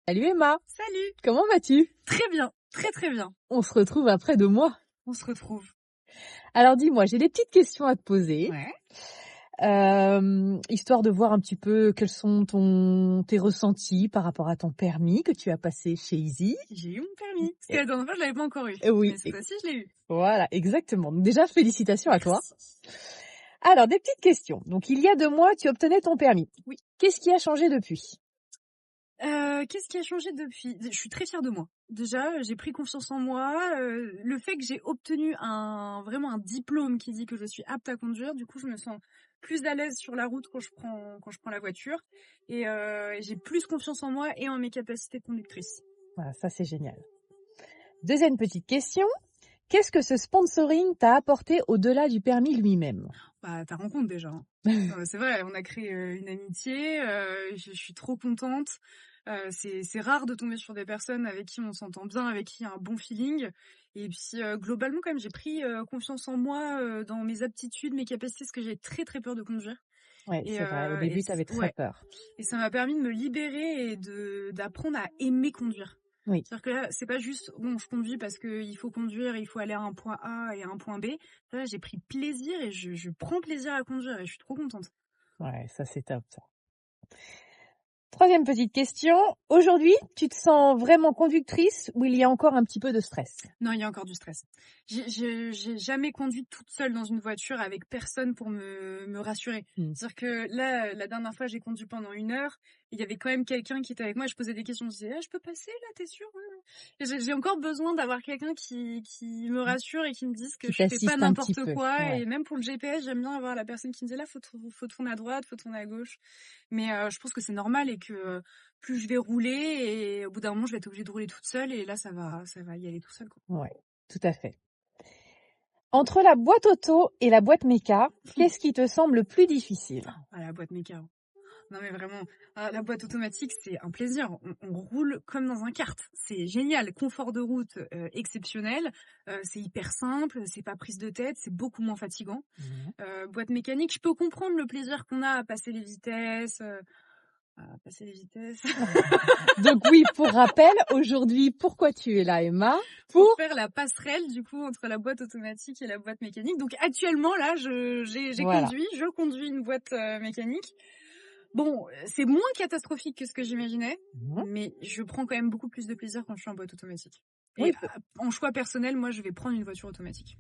Salut Emma, Salut! comment vas-tu? Très bien, très très bien. On se retrouve après 2 mois. On se retrouve. Alors dis-moi, j'ai des petites questions à te poser, Ouais. histoire de voir un petit peu quels sont tes ressentis par rapport à ton permis que tu as passé chez Easy. J'ai eu mon permis. Parce que Et la dernière fois, je l'avais pas encore eu. oui, Mais cette fois-ci, je l'ai eu. voilà, exactement. Donc déjà, félicitations à toi. Merci. Alors, des petites questions. Donc, il y a 2 mois, tu obtenais ton permis. Oui. Qu'est-ce qui a changé depuis? Qu'est-ce qui a changé depuis? Je suis très fière de moi. Déjà, j'ai pris confiance en moi. Le fait que j'ai obtenu vraiment un diplôme qui dit que je suis apte à conduire, du coup, je me sens plus à l'aise sur la route quand je prends la voiture. Et j'ai plus confiance en moi et en mes capacités de conductrice. Voilà, ça c'est génial. Deuxième petite question. Qu'est-ce que ce sponsoring t'a apporté au-delà du permis lui-même? Bah, ta rencontre déjà, hein. C'est vrai, on a créé, une amitié, je suis trop contente. C'est rare de tomber sur des personnes avec qui on s'entend bien, avec qui il y a un bon feeling et puis, globalement quand même j'ai pris, confiance en moi, dans mes aptitudes, mes capacités, parce que j'ai très, très peur de conduire Ouais, et c'est vrai, au et début, tu avais très ouais, peur. et ça m'a permis de me libérer et d'apprendre à aimer conduire. Oui. C'est-à-dire que là, c'est pas juste, bon, je conduis parce qu'il faut conduire, il faut aller à un point A et à un point B. Là, j'ai pris plaisir et je prends plaisir à conduire et je suis trop contente. Ouais, ça c'est top ça. Troisième petite question. Aujourd'hui, tu te sens vraiment conductrice ou il y a encore un petit peu de stress? Non, il y a encore du stress. J'ai jamais conduit toute seule dans une voiture avec personne pour me rassurer. Mmh. C'est-à-dire que là, la dernière fois, j'ai conduit pendant 1 heure. Il y avait quand même quelqu'un qui était avec moi. Je posais des questions. Je disais, ah, je peux passer là, t'es sûre? Ouais, ouais. Et j'ai encore besoin d'avoir quelqu'un qui me rassure et qui me dise que Qui je fais pas t'assiste un petit n'importe peu, quoi. ouais. Et même pour le GPS, j'aime bien avoir la personne qui me dit là, faut tourner à droite, faut tourner à gauche. Mais je pense que c'est normal et que plus je vais rouler et au bout d'un moment, je vais être obligée de rouler toute seule et là, ça va y aller tout seul, quoi. Ouais, tout à fait. Entre la boîte auto et la boîte méca, qu'est-ce qui te semble le plus difficile? Ah, la boîte méca. Non mais vraiment, la boîte automatique, c'est un plaisir. On roule comme dans un kart. C'est génial. Confort de route exceptionnel. C'est hyper simple. C'est pas prise de tête. C'est beaucoup moins fatigant. Mmh. Boîte mécanique, je peux comprendre le plaisir qu'on a à passer les vitesses. À passer les vitesses. Donc oui, pour rappel, aujourd'hui, pourquoi tu es là, Emma? Pour Pour faire la passerelle du coup entre la boîte automatique et la boîte mécanique. Donc actuellement là, voilà. je conduis une boîte mécanique. Bon, c'est moins catastrophique que ce que j'imaginais, Mmh. mais je prends quand même beaucoup plus de plaisir quand je suis en boîte automatique. Et Oui, en choix personnel, moi, je vais prendre une voiture automatique.